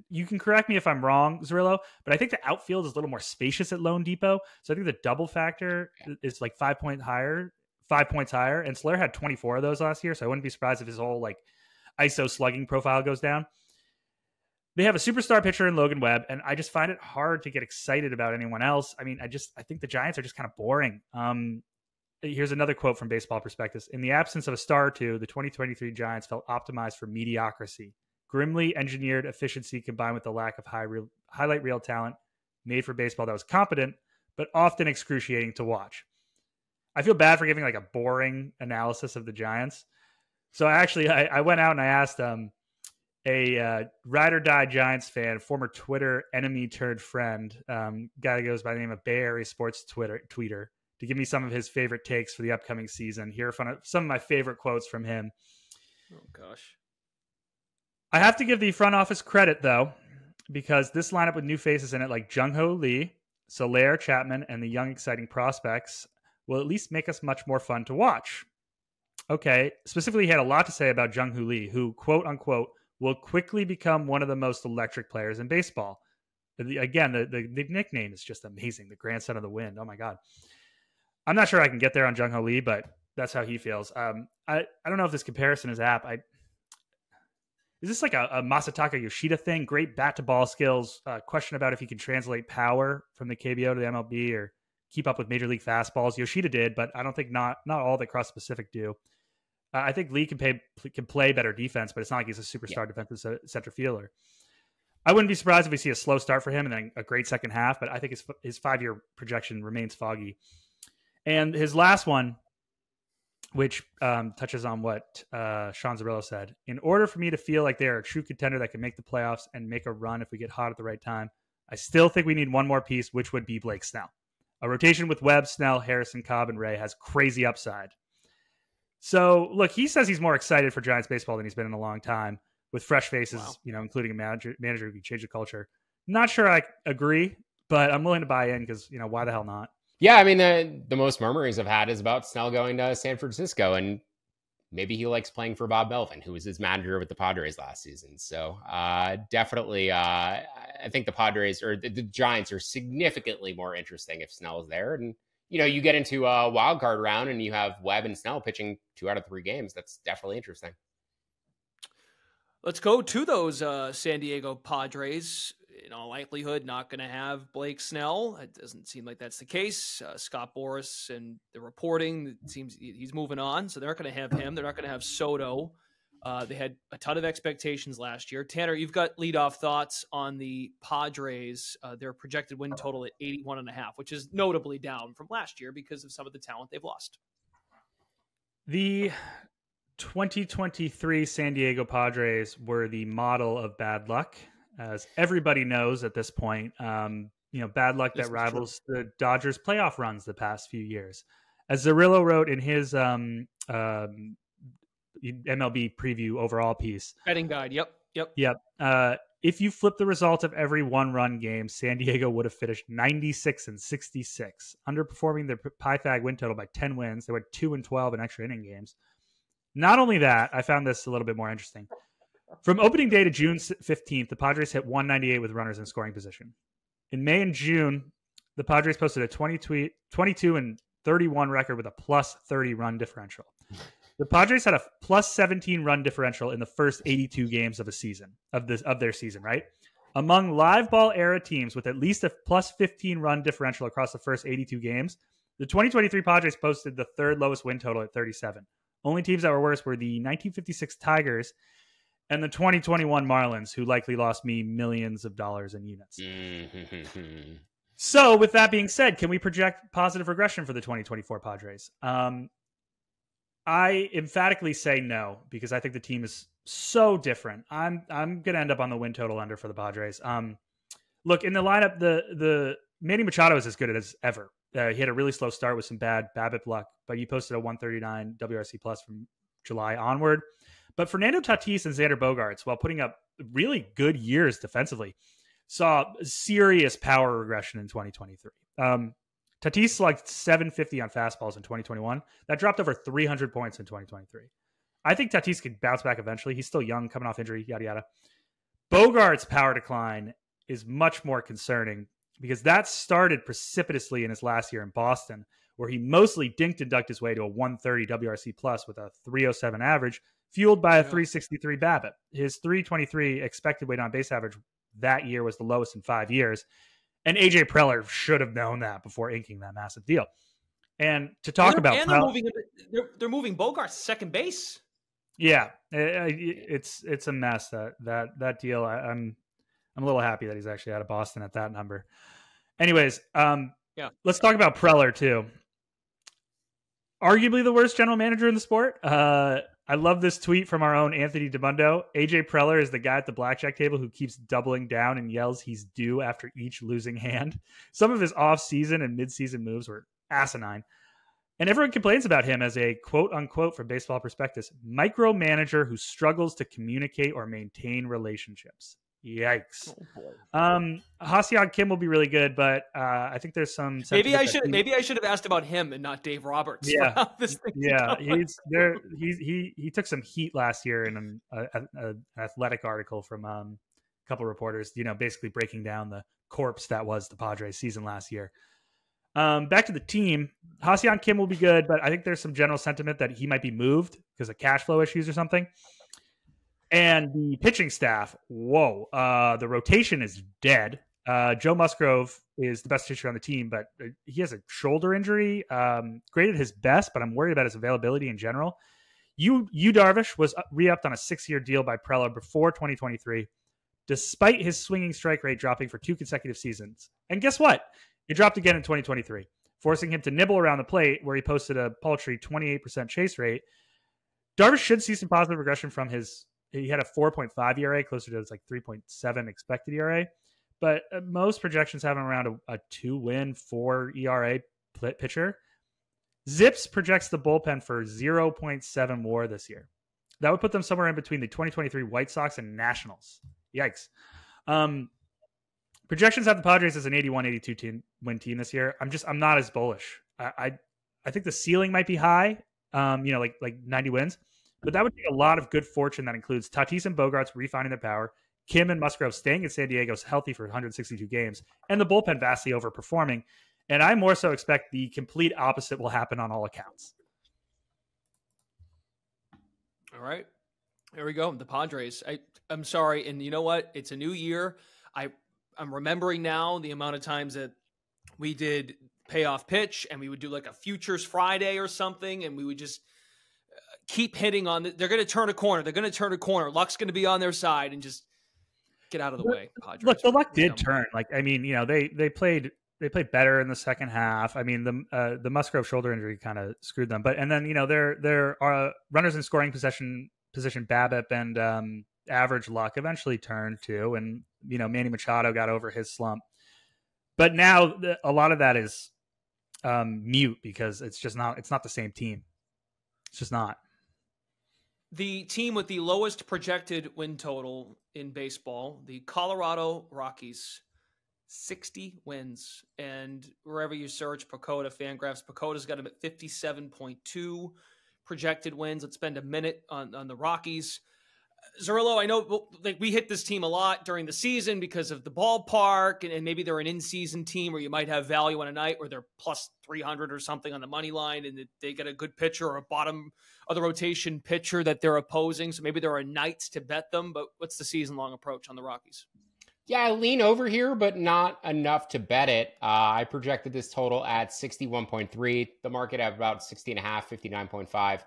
you can correct me if I'm wrong, Zerillo, but I think the outfield is a little more spacious at Lone Depot. So I think the double factor is 5 points higher. And Soler had 24 of those last year. So I wouldn't be surprised if his whole ISO slugging profile goes down. They have a superstar pitcher in Logan Webb, and I just find it hard to get excited about anyone else. I think the Giants are just kind of boring. Here's another quote from Baseball Prospectus. In the absence of a star or two, the 2023 Giants felt optimized for mediocrity. Grimly engineered efficiency combined with the lack of highlight reel talent made for baseball that was competent, but often excruciating to watch. I feel bad for giving a boring analysis of the Giants, So actually, I went out and I asked a ride or die Giants fan, former Twitter enemy turned friend, guy that goes by the name of Bay Area Sports tweeter, to give me some of his favorite takes for the upcoming season. Here are some of my favorite quotes from him. Oh, gosh. I have to give the front office credit, though, because this lineup with new faces in it like Jung-Ho Lee, Soler, Chapman, and the young, exciting prospects will at least make us much more fun to watch. Okay, specifically, he had a lot to say about Jung-Ho Lee, who, quote unquote, will quickly become one of the most electric players in baseball. Again, the nickname is just amazing. The grandson of the wind. Oh, my God. I'm not sure I can get there on Jung-Ho Lee, but that's how he feels. I don't know if this comparison is apt. Is this like a Masataka Yoshida thing? Great bat-to-ball skills. Question about if he can translate power from the KBO to the MLB or keep up with major league fastballs. Yoshida did, but I don't think not all that Cross Pacific do. I think Lee can play better defense, but it's not like he's a superstar defensive center fielder. I wouldn't be surprised if we see a slow start for him and then a great second half, but I think his 5-year projection remains foggy. And his last one, which touches on what Sean Zarillo said. In order for me to feel like they're a true contender that can make the playoffs and make a run if we get hot at the right time, I still think we need one more piece, which would be Blake Snell. A rotation with Webb, Snell, Harrison, Cobb, and Ray has crazy upside. So, look, he says he's more excited for Giants baseball than he's been in a long time with fresh faces, including a manager who can change the culture. Not sure I agree, but I'm willing to buy in because, why the hell not? Yeah, I mean, the most murmurings I've had is about Snell going to San Francisco, and maybe he likes playing for Bob Melvin, who was his manager with the Padres last season. So definitely, I think the Padres or the Giants are significantly more interesting if Snell is there. And, you get into a wild card round and you have Webb and Snell pitching 2 out of 3 games. That's definitely interesting. Let's go to those San Diego Padres. In all likelihood, not going to have Blake Snell. It doesn't seem like that's the case. Scott Boras and the reporting, it seems he's moving on, so they're not going to have him. They're not going to have Soto. They had a ton of expectations last year. Tanner, you've got leadoff thoughts on the Padres. Their projected win total at 81.5, which is notably down from last year because of some of the talent they've lost. The 2023 San Diego Padres were the model of bad luck. As everybody knows at this point, bad luck that rivals the Dodgers playoff runs the past few years. As Zarillo wrote in his MLB preview overall piece. Betting guide, yep. If you flip the result of every 1-run game, San Diego would have finished 96-66, underperforming their PyFag win total by 10 wins. They went 2-12 in extra inning games. Not only that, I found this a little bit more interesting. From opening day to June 15th, the Padres hit 198 with runners in scoring position. In May and June, the Padres posted a 22-31 record with a plus 30 run differential. The Padres had a plus 17 run differential in the first 82 games of their season, right? Among live ball era teams with at least a plus 15 run differential across the first 82 games, the 2023 Padres posted the 3rd lowest win total at 37. Only teams that were worse were the 1956 Tigers and the 2021 Marlins, who likely lost me millions of dollars in units. So with that being said, can we project positive regression for the 2024 Padres? I emphatically say no, because I think the team is so different. I'm going to end up on the win total under for the Padres. Look, in the lineup, the Manny Machado is as good as ever. He had a really slow start with some bad BABIP luck, but he posted a 139 WRC plus from July onward. But Fernando Tatis and Xander Bogaerts, while putting up really good years defensively, saw serious power regression in 2023. Tatis slugged 750 on fastballs in 2021. That dropped over 300 points in 2023. I think Tatis could bounce back eventually. He's still young, coming off injury, yada, yada. Bogaerts' power decline is much more concerning because that started precipitously in his last year in Boston, where he mostly dinked and ducked his way to a 130 WRC plus with a 307 average, fueled by a 363 BABIP. His 323 expected weight on base average that year was the lowest in 5 years. And AJ Preller should have known that before inking that massive deal. And to talk about, they're moving Bogaerts to second base. Yeah, it's a mess. That deal. I'm a little happy that he's actually out of Boston at that number. Anyways, let's talk about Preller too. Arguably the worst general manager in the sport. I love this tweet from our own Anthony DeMundo. AJ Preller is the guy at the blackjack table who keeps doubling down and yells he's due after each losing hand. Some of his off-season and mid-season moves were asinine. And everyone complains about him as a quote-unquote, from Baseball Prospectus, micromanager who struggles to communicate or maintain relationships. Yikes. Ha-Seong Kim will be really good, but I think there's some. Maybe I should have asked about him and not Dave Roberts. Yeah, he took some heat last year in an athletic article from a couple reporters. Basically breaking down the corpse that was the Padres season last year. Back to the team, Ha-Seong Kim will be good, but I think there's some general sentiment that he might be moved because of cash flow issues or something. And the pitching staff, the rotation is dead. Joe Musgrove is the best pitcher on the team, but he has a shoulder injury. Graded his best, but I'm worried about his availability in general. Yu Darvish was re-upped on a 6-year deal by Preller before 2023, despite his swinging strike rate dropping for 2 consecutive seasons. And guess what? It dropped again in 2023, forcing him to nibble around the plate, where he posted a paltry 28% chase rate. Darvish should see some positive regression from he had a 4.5 ERA, closer to 3.7 expected ERA. But most projections have him around a 2-win, 4 ERA pitcher. Zips projects the bullpen for 0.7 WAR this year. That would put them somewhere in between the 2023 White Sox and Nationals. Yikes. Projections have the Padres as an 81-82 win team this year. I'm not as bullish. I think the ceiling might be high, like 90 wins. But that would be a lot of good fortune that includes Tatis and Bogarts refining their power, Kim and Musgrove staying in San Diego healthy for 162 games, and the bullpen vastly overperforming. And I more so expect the complete opposite will happen on all accounts. All right. There we go. The Padres. I'm sorry. And you know what? It's a new year. I'm remembering now the amount of times that we did Payoff Pitch and we would do like a Futures Friday or something, and we would just keep hitting on they're going to turn a corner. They're going to turn a corner. Luck's going to be on their side and just get out of the way. Padres. Look, the luck did turn. They played better in the second half. The Musgrove shoulder injury kind of screwed them. But and then there are runners in scoring position BABIP and average luck eventually turned too, and Manny Machado got over his slump. But now a lot of that is mute because it's not the same team. It's just not. The team with the lowest projected win total in baseball, the Colorado Rockies, 60 wins. And wherever you search Pacoda, Fangraphs, Pacoda's got them at 57.2 projected wins. Let's spend a minute on the Rockies. Zerillo, I know we hit this team a lot during the season because of the ballpark, and maybe they're an in-season team where you might have value on a night where they're plus 300 or something on the money line, and they get a good pitcher or a bottom of the rotation pitcher that they're opposing. So maybe there are nights to bet them, but what's the season-long approach on the Rockies? Yeah, I lean over here, but not enough to bet it. I projected this total at 61.3. The market at about 60.5, 59.5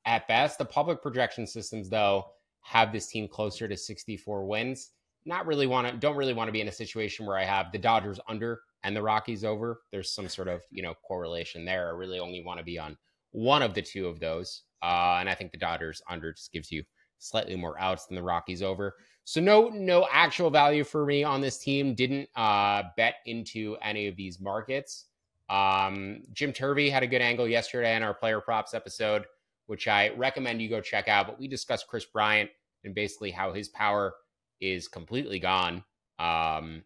at best. The public projection systems, though, have this team closer to 64 wins. Don't really want to be in a situation where I have the Dodgers under and the Rockies over. There's some sort of, correlation there. I really only want to be on one of the two of those. And I think the Dodgers under just gives you slightly more outs than the Rockies over. So no actual value for me on this team. Didn't bet into any of these markets. Jim Turvey had a good angle yesterday in our player props episode, which I recommend you go check out. But we discussed Chris Bryant and basically how his power is completely gone. And,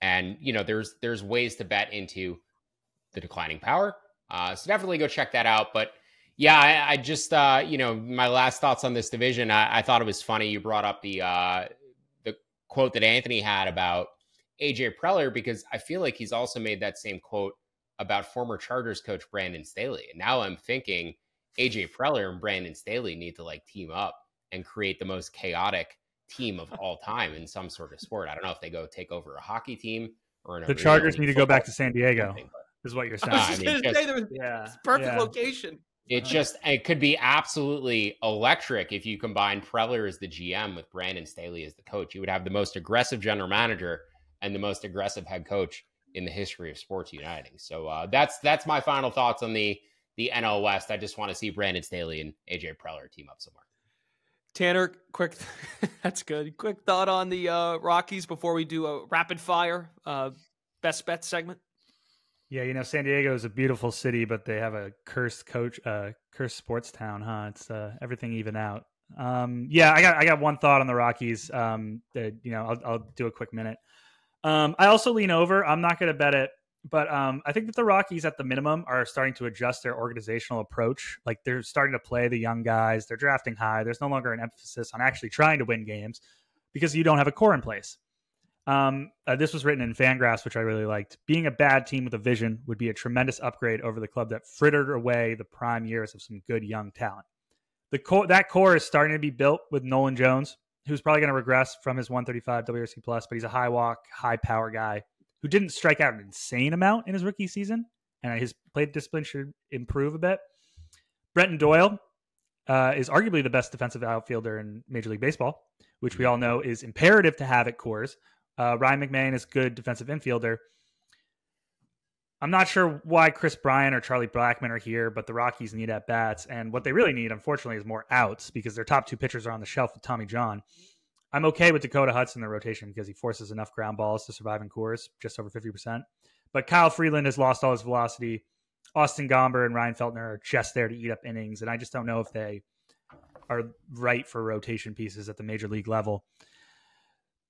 there's ways to bet into the declining power. So definitely go check that out. But yeah, I just, my last thoughts on this division, I thought it was funny. You brought up the quote that Anthony had about AJ Preller, because I feel like he's also made that same quote about former Chargers coach Brandon Staley. And now I'm thinking AJ Preller and Brandon Staley need to team up and create the most chaotic team of all time in some sort of sport. I don't know if they go take over a hockey team or the Chargers need to go back to San Diego, is what you're saying. Perfect location. It could be absolutely electric if you combine Preller as the GM with Brandon Staley as the coach. You would have the most aggressive general manager and the most aggressive head coach in the history of sports uniting. So that's my final thoughts on the the NL West. I just want to see Brandon Staley and AJ Preller team up somewhere. Tanner, quick, that's good. Quick thought on the Rockies before we do a rapid fire best bet segment. Yeah, San Diego is a beautiful city, but they have a cursed sports town, huh? It's everything even out. I got one thought on the Rockies. I'll do a quick minute. I also lean over. I'm not going to bet it, but I think that the Rockies at the minimum are starting to adjust their organizational approach. Like they're starting to play the young guys. They're drafting high. There's no longer an emphasis on actually trying to win games because you don't have a core in place. This was written in Fangraphs, which I really liked. Being a bad team with a vision would be a tremendous upgrade over the club that frittered away the prime years of some good young talent. That core is starting to be built with Nolan Jones, who's probably going to regress from his 135 WRC+, but he's a high walk, high power guy who didn't strike out an insane amount in his rookie season, and his plate discipline should improve a bit. Brenton Doyle is arguably the best defensive outfielder in Major League Baseball, which we all know is imperative to have at Coors. Ryan McMahon is a good defensive infielder. I'm not sure why Chris Bryant or Charlie Blackmon are here, but the Rockies need at-bats, and what they really need, unfortunately, is more outs because their top two pitchers are on the shelf with Tommy John. I'm okay with Dakota Hudson in the rotation because he forces enough ground balls to survive in Coors, just over 50%. But Kyle Freeland has lost all his velocity. Austin Gomber and Ryan Feltner are just there to eat up innings, and I just don't know if they are right for rotation pieces at the major league level.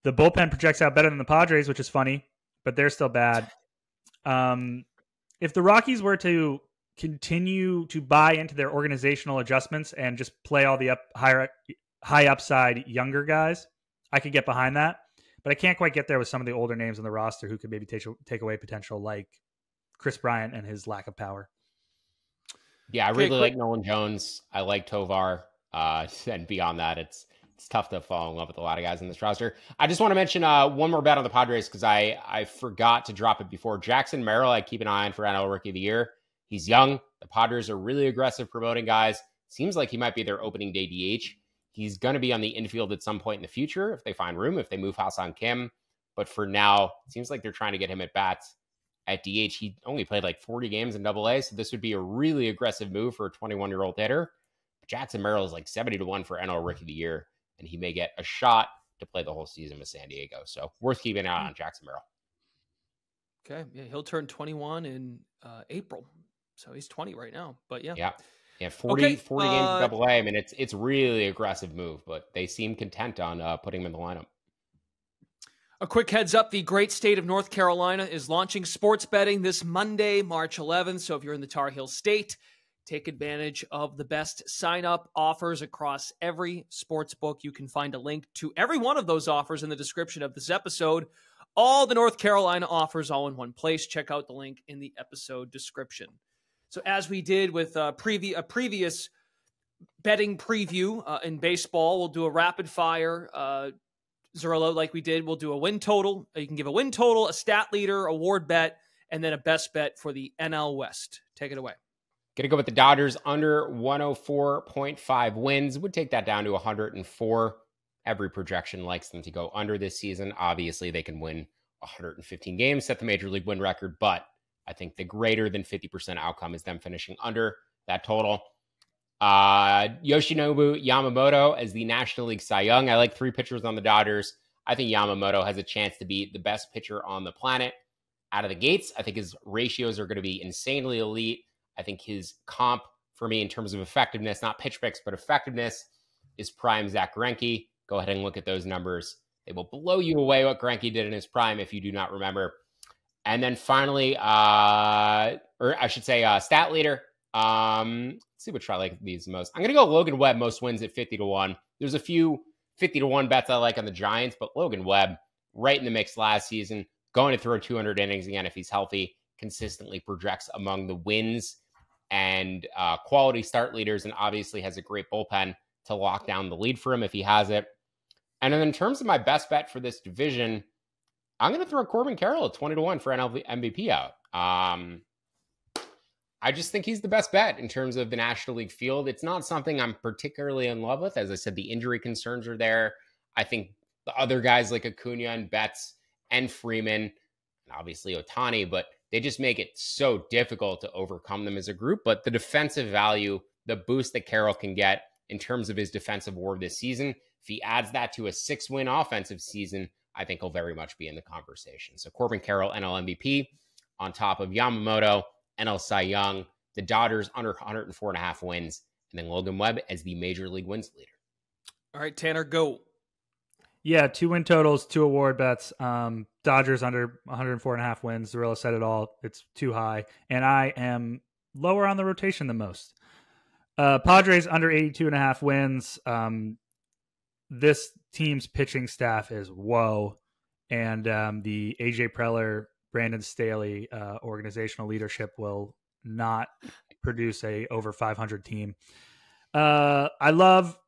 The bullpen projects out better than the Padres, which is funny, but they're still bad. If the Rockies were to continue to buy into their organizational adjustments and just play all the high upside younger guys, I could get behind that. But I can't quite get there with some of the older names on the roster who could maybe take away potential, like Chris Bryant and his lack of power. Yeah, I really like Nolan Jones. I like Tovar. And beyond that, it's tough to fall in love with a lot of guys in this roster. I just want to mention one more bet on the Padres because I forgot to drop it before. Jackson Merrill, I keep an eye on for NL Rookie of the Year. He's young. The Padres are really aggressive promoting guys. Seems like he might be their opening day DH. He's going to be on the infield at some point in the future if they find room, if they move Ha-Seong Kim. But for now, it seems like they're trying to get him at bats at DH. He only played like 40 games in AA, so this would be a really aggressive move for a 21-year-old hitter. But Jackson Merrill is like 70-1 for NL Rookie of the Year, and he may get a shot to play the whole season with San Diego. So worth keeping an eye on Jackson Merrill. Okay. Yeah, he'll turn 21 in April. So he's 20 right now. But yeah. Yeah, 40 games in AA. I mean, it's really aggressive move, but they seem content on putting him in the lineup. A quick heads up, the great state of North Carolina is launching sports betting this Monday, March 11th. So if you're in the Tar Heel State, take advantage of the best sign-up offers across every sports book. You can find a link to every one of those offers in the description of this episode. All the North Carolina offers all in one place. Check out the link in the episode description. So as we did with a previous betting preview in baseball, we'll do a rapid fire. Zerillo, like we did, we'll do a win total. You can give a win total, a stat leader, award bet, and then a best bet for the NL West. Take it away. Going to go with the Dodgers under 104.5 wins. Would take that down to 104. Every projection likes them to go under this season. Obviously, they can win 115 games, set the major league win record, but I think the greater than 50% outcome is them finishing under that total. Yoshinobu Yamamoto as the National League Cy Young. I like 3 pitchers on the Dodgers. I think Yamamoto has a chance to be the best pitcher on the planet out of the gates. I think his ratios are going to be insanely elite. I think his comp for me in terms of effectiveness, not pitch mix, but effectiveness, is prime Zach Greinke. Go ahead and look at those numbers. They will blow you away what Greinke did in his prime if you do not remember. And then finally, stat leader. Let's see which I like these most. I'm going to go Logan Webb, most wins at 50-1. There's a few 50-1 bets I like on the Giants, but Logan Webb, right in the mix last season, going to throw 200 innings again if he's healthy, consistently projects among the wins and quality start leaders, and obviously has a great bullpen to lock down the lead for him if he has it. And then in terms of my best bet for this division, I'm going to throw Corbin Carroll at 20-1 for NL MVP out. I just think he's the best bet in terms of the National League field. It's not something I'm particularly in love with. As I said, the injury concerns are there. I think the other guys like Acuna and Betts and Freeman, and obviously Ohtani, but they just make it so difficult to overcome them as a group. But the defensive value, the boost that Carroll can get in terms of his defensive WAR this season, if he adds that to a 6-win offensive season, I think he'll very much be in the conversation. So Corbin Carroll, NL MVP, on top of Yamamoto, NL Cy Young, the Dodgers under 104.5 wins, and then Logan Webb as the Major League wins leader. All right, Tanner, go. Yeah, 2 win totals, 2 award bets. Dodgers under 104.5 wins. Zarilla said it all. It's too high. And I am lower on the rotation than most. Padres under 82.5 wins. This team's pitching staff is whoa. And the AJ Preller, Brandon Staley organizational leadership will not produce a over 500 team. I love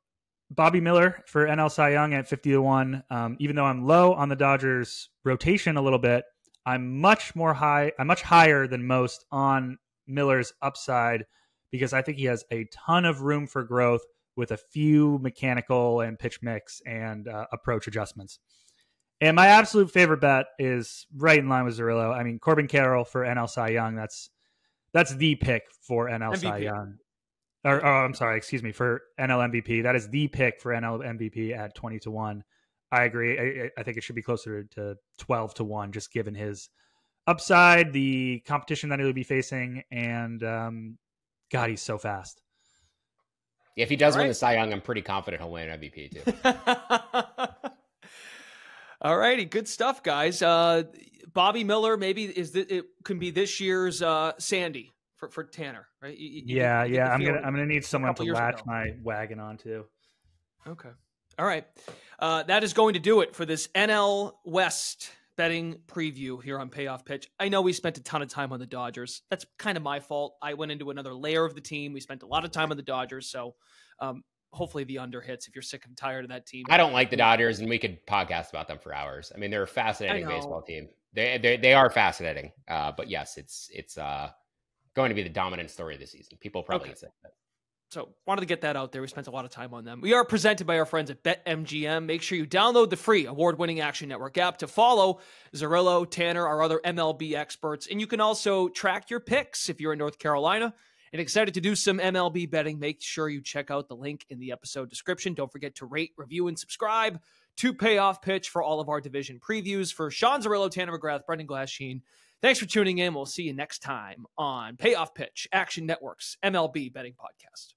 Bobby Miller for NL Cy Young at 50-1. Even though I'm low on the Dodgers rotation a little bit, I'm much higher than most on Miller's upside because I think he has a ton of room for growth with a few mechanical and pitch mix and approach adjustments. And my absolute favorite bet is right in line with Zerillo. I mean, Corbin Carroll for NL Cy Young. That's the pick for NL Cy Young. I'm sorry, excuse me, for NL MVP. That is the pick for NL MVP at 20-1. I agree. I think it should be closer to 12-1, just given his upside, the competition that he'll be facing, and God, he's so fast. If he does win the Cy Young, I'm pretty confident he'll win MVP too. All righty, good stuff, guys. Bobby Miller, maybe it can be this year's Sandy for Tanner, right? Yeah. I'm gonna need someone to latch my wagon onto. Okay. All right. That is going to do it for this NL West betting preview here on Payoff Pitch. I know we spent a ton of time on the Dodgers. That's kind of my fault. I went into another layer of the team. We spent a lot of time on the Dodgers, so hopefully the under hits if you're sick and tired of that team. I don't like the Dodgers, and we could podcast about them for hours. I mean, they're a fascinating baseball team. They are fascinating, but yes, it's going to be the dominant story of the season. People probably get sick of it. So wanted to get that out there. We spent a lot of time on them. We are presented by our friends at BetMGM. Make sure you download the free award-winning Action Network app to follow Zerillo, Tanner, our other MLB experts. And you can also track your picks if you're in North Carolina and excited to do some MLB betting. Make sure you check out the link in the episode description. Don't forget to rate, review, and subscribe to Payoff Pitch for all of our division previews. For Sean Zerillo, Tanner McGrath, Brendan Glassheen, thanks for tuning in. We'll see you next time on Payoff Pitch, Action Network's MLB betting podcast.